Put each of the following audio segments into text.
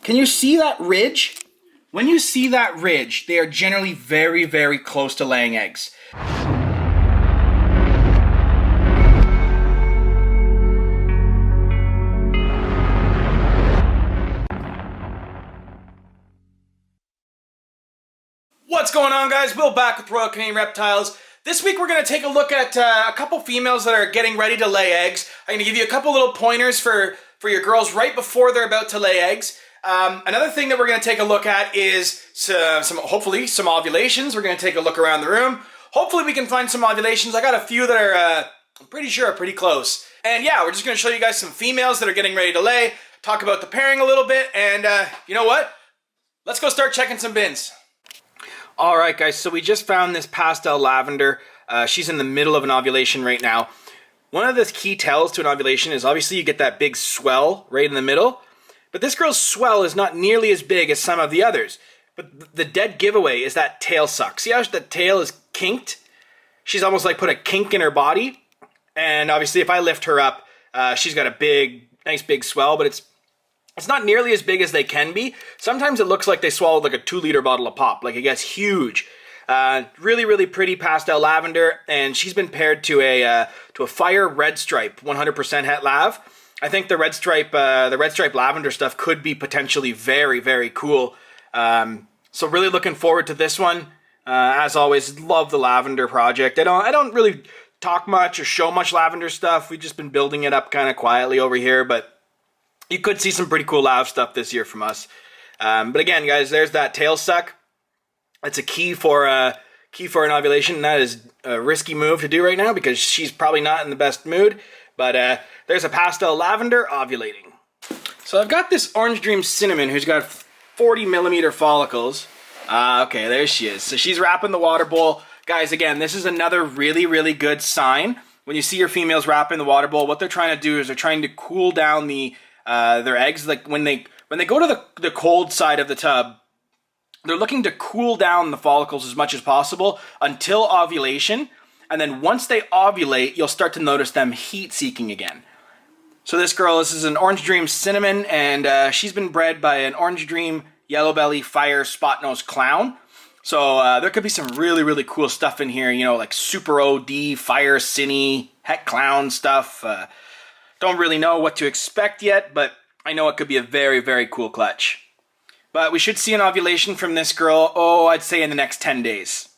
Can you see that ridge? When you see that ridge, they are generally very, very close to laying eggs. What's going on, guys? Will back with Royal Canadian Reptiles. This week we're going to take a look at a couple females that are getting ready to lay eggs. I'm going to give you a couple little pointers for your girls right before they're about to lay eggs. Another thing that we're going to take a look at is hopefully some ovulations. We're going to take a look around the room. Hopefully we can find some ovulations. I got a few that are I'm pretty sure are pretty close. And yeah, we're just going to show you guys some females that are getting ready to lay, talk about the pairing a little bit, and you know what? Let's go start checking some bins. Alright guys, so we just found this Pastel Lavender. She's in the middle of an ovulation right now. One of the key tells to an ovulation is obviously you get that big swell right in the middle. But this girl's swell is not nearly as big as some of the others. But the dead giveaway is that tail suck. See how the tail is kinked? She's almost like put a kink in her body. And obviously if I lift her up, she's got a nice big swell, but it's not nearly as big as they can be. Sometimes it looks like they swallowed like a 2-liter bottle of pop. Like it gets huge. Really, really pretty Pastel Lavender. And she's been paired to a fire red stripe 100% het lav. I think the red stripe lavender stuff could be potentially very, very cool. So really looking forward to this one. As always, love the lavender project. I don't really talk much or show much lavender stuff. We've just been building it up kind of quietly over here, but you could see some pretty cool lav stuff this year from us. But again, guys, there's that tail suck. That's a key for an ovulation. That is a risky move to do right now because she's probably not in the best mood. But there's a Pastel Lavender ovulating. So I've got this OrangeDream Cinnamon who's got 40 millimeter follicles. Okay, there she is. So she's wrapping the water bowl. Guys, again, this is another really, really good sign. When you see your females wrapping the water bowl, what they're trying to do is they're trying to cool down their eggs. Like when they go to the cold side of the tub, they're looking to cool down the follicles as much as possible until ovulation. And then once they ovulate, you'll start to notice them heat-seeking again. So this is an OrangeDream Cinnamon, and she's been bred by an OrangeDream Yellow Belly Fire Spot-Nosed Clown. So there could be some really, really cool stuff in here, you know, like Super OD, Fire Cinny, Het Clown stuff. Don't really know what to expect yet, but I know it could be a very, very cool clutch. But we should see an ovulation from this girl, I'd say in the next 10 days.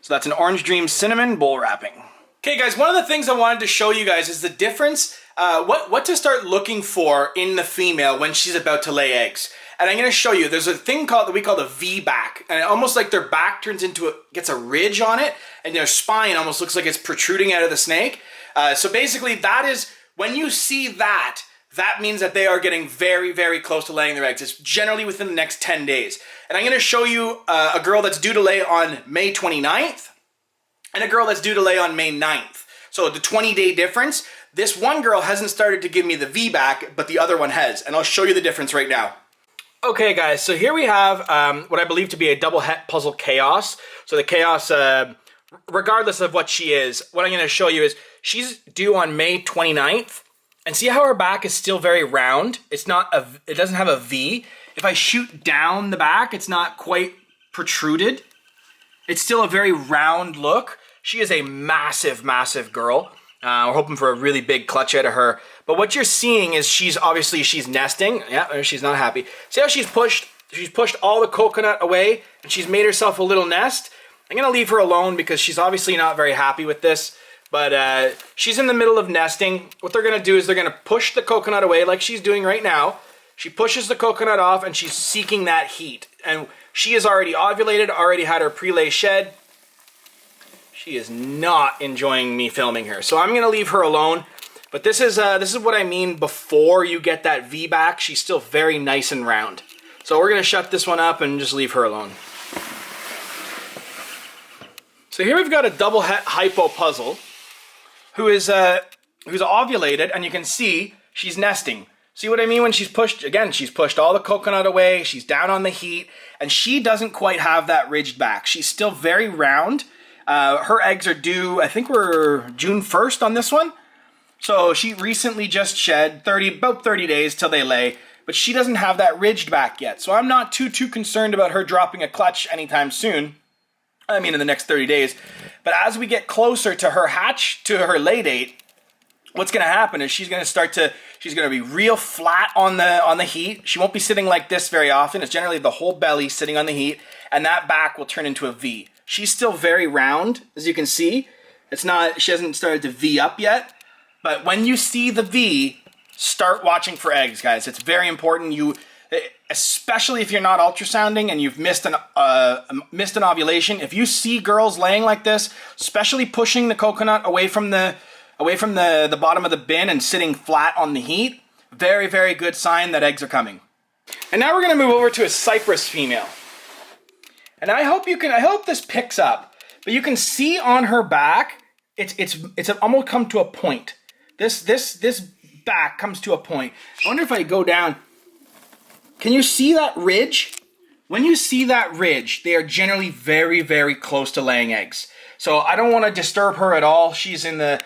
So that's an OrangeDream Cinnamon bowl wrapping. Okay guys, one of the things I wanted to show you guys is the difference, what to start looking for in the female when she's about to lay eggs. And I'm going to show you, there's a thing that we call the V-back, and almost like their back turns into gets a ridge on it, and their spine almost looks like it's protruding out of the snake. So basically that is, when you see that means that they are getting very, very close to laying their eggs. It's generally within the next 10 days. And I'm going to show you a girl that's due to lay on May 29th and a girl that's due to lay on May 9th. So the 20-day difference, this one girl hasn't started to give me the V-back, but the other one has. And I'll show you the difference right now. Okay guys, so here we have what I believe to be a double het puzzle chaos. So the chaos, regardless of what she is, what I'm going to show you is she's due on May 29th. And see how her back is still very round? It doesn't have a V. If I shoot down the back, it's not quite protruded. It's still a very round look. She is a massive, massive girl. We're hoping for a really big clutch out of her. But what you're seeing is she's nesting. Yeah, she's not happy. See how she's pushed all the coconut away and she's made herself a little nest? I'm gonna leave her alone because she's obviously not very happy with this. But she's in the middle of nesting. What they're going to do is they're going to push the coconut away like she's doing right now. She pushes the coconut off and she's seeking that heat. And she is already ovulated, already had her pre-lay shed. She is not enjoying me filming her. So I'm going to leave her alone. But this is what I mean before you get that V-back. She's still very nice and round. So we're going to shut this one up and just leave her alone. So here we've got a double Hypo puzzle. Who's ovulated, and you can see she's nesting. See what I mean? When she's pushed all the coconut away, she's down on the heat, and she doesn't quite have that ridged back. She's still very round. Her eggs are due, I think we're June 1st on this one. So she recently just shed about 30 days till they lay. but she doesn't have that ridged back yet. So I'm not too concerned about her dropping a clutch anytime soon. I mean, in the next 30 days. But as we get closer to her hatch, to her lay date, what's going to happen is she's going to be real flat on the heat. She won't be sitting like this very often. It's generally the whole belly sitting on the heat, and that back will turn into a V. She's still very round, as you can see. She hasn't started to V up yet. But when you see the V, start watching for eggs, guys. It's very important. Especially if you're not ultrasounding and you've missed an ovulation. If you see girls laying like this, especially pushing the coconut away from the bottom of the bin and sitting flat on the heat, very, very good sign that eggs are coming. And now we're going to move over to a cypress female. And I hope this picks up, but you can see on her back, it's almost come to a point. This back comes to a point. I wonder if I go down. Can you see that ridge? When you see that ridge, they are generally very, very close to laying eggs. So I don't want to disturb her at all. She's in the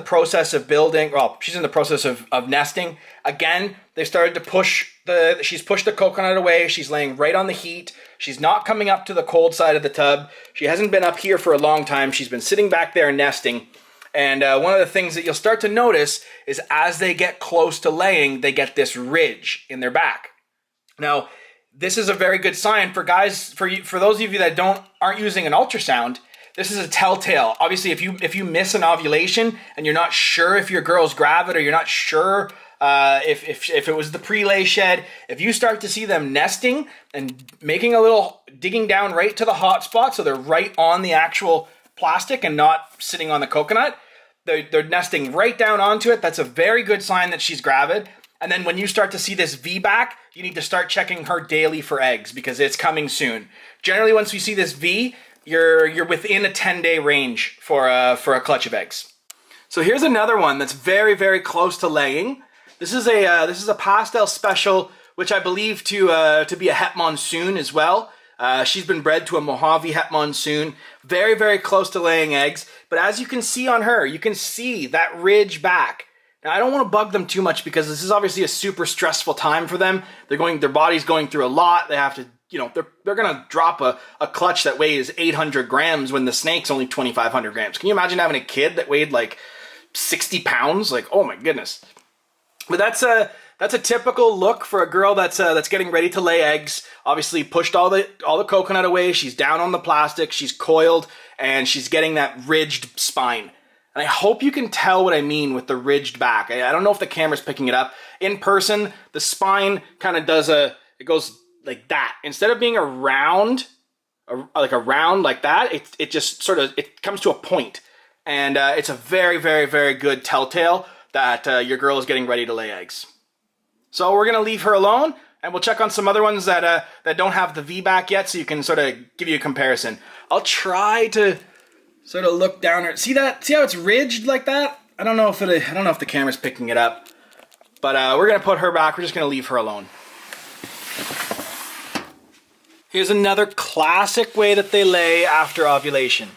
process of building. Well, she's in the process of nesting. Again, they started to she's pushed the coconut away. She's laying right on the heat. She's not coming up to the cold side of the tub. She hasn't been up here for a long time. She's been sitting back there nesting. And one of the things that you'll start to notice is as they get close to laying, they get this ridge in their back. Now, this is a very good sign for guys, for those of you that aren't using an ultrasound. This is a telltale. Obviously, if you miss an ovulation and you're not sure if your girl's gravid, or you're not sure if it was the pre-lay shed, if you start to see them nesting and making a little digging down right to the hot spot, so they're right on the actual plastic and not sitting on the coconut, they're nesting right down onto it. That's a very good sign that she's gravid. And then when you start to see this V back, you need to start checking her daily for eggs because it's coming soon. Generally, once you see this V, you're within a 10-day range for a clutch of eggs. So here's another one that's very, very close to laying. This is a pastel special, which I believe to be a het monsoon as well. She's been bred to a Mojave het monsoon. Very, very close to laying eggs. But as you can see on her, you can see that ridge back. Now, I don't want to bug them too much because this is obviously a super stressful time for them. Their body's going through a lot. They have to, they're going to drop a clutch that weighs 800 grams when the snake's only 2,500 grams. Can you imagine having a kid that weighed like 60 pounds? Like, oh my goodness. But that's a typical look for a girl that's getting ready to lay eggs. Obviously pushed all the coconut away. She's down on the plastic. She's coiled and she's getting that ridged spine. And I hope you can tell what I mean with the ridged back. I don't know if the camera's picking it up. In person, the spine kind of it goes like that. Instead of being a round like that, it just sort of, it comes to a point. And it's a very, very, very good telltale that your girl is getting ready to lay eggs. So we're going to leave her alone, and we'll check on some other ones that don't have the V back yet, so you can sort of give you a comparison. I'll try to sort of look down her. See how it's ridged like that? I don't know if the camera's picking it up, but we're gonna put her back. We're just gonna leave her alone. Here's another classic way that they lay after ovulation.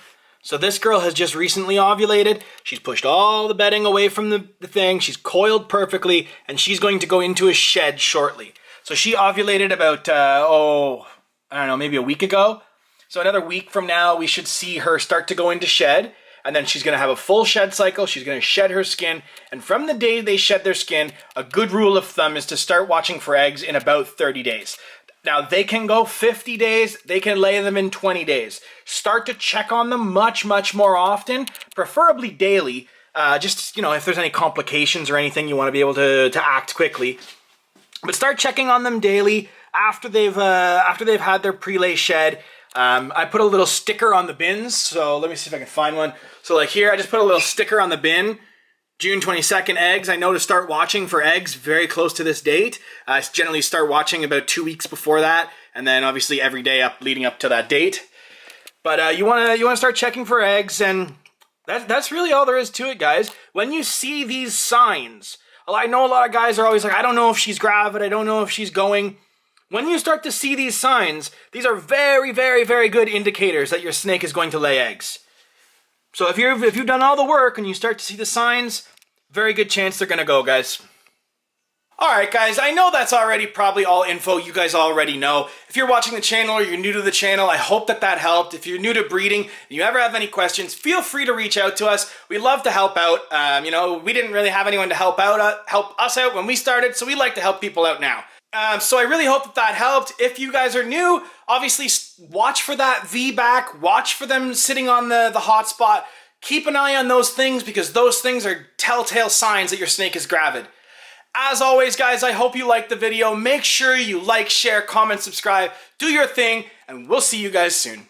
So this girl has just recently ovulated. She's pushed all the bedding away from the thing. She's coiled perfectly, and she's going to go into a shed shortly. So she ovulated about, I don't know, maybe a week ago. So another week from now, we should see her start to go into shed, and then she's going to have a full shed cycle. She's going to shed her skin, and from the day they shed their skin, a good rule of thumb is to start watching for eggs in about 30 days. Now, they can go 50 days, they can lay them in 20 days. Start to check on them much, much more often, preferably daily. Just, if there's any complications or anything, you want to be able to act quickly. But start checking on them daily after they've had their pre-lay shed. I put a little sticker on the bins, so let me see if I can find one. So like here, I just put a little sticker on the bin. June 22nd eggs. I know to start watching for eggs very close to this date. I generally start watching about 2 weeks before that, and then obviously every day leading up to that date. But you wanna start checking for eggs, and that's really all there is to it, guys. When you see these signs, I know a lot of guys are always like, I don't know if she's gravid, I don't know if she's going. When you start to see these signs, these are very, very, very good indicators that your snake is going to lay eggs. So if you've done all the work and you start to see the signs, very good chance they're going to go, guys. Alright guys, I know that's already probably all info you guys already know. If you're watching the channel or you're new to the channel, I hope that helped. If you're new to breeding and you ever have any questions, feel free to reach out to us. We love to help out. You know, we didn't really have anyone to help us out when we started, so we like to help people out now. So I really hope that helped. If you guys are new, obviously watch for that V-back, watch for them sitting on the hot spot. Keep an eye on those things because those things are telltale signs that your snake is gravid. As always, guys, I hope you liked the video. Make sure you like, share, comment, subscribe, do your thing, and we'll see you guys soon.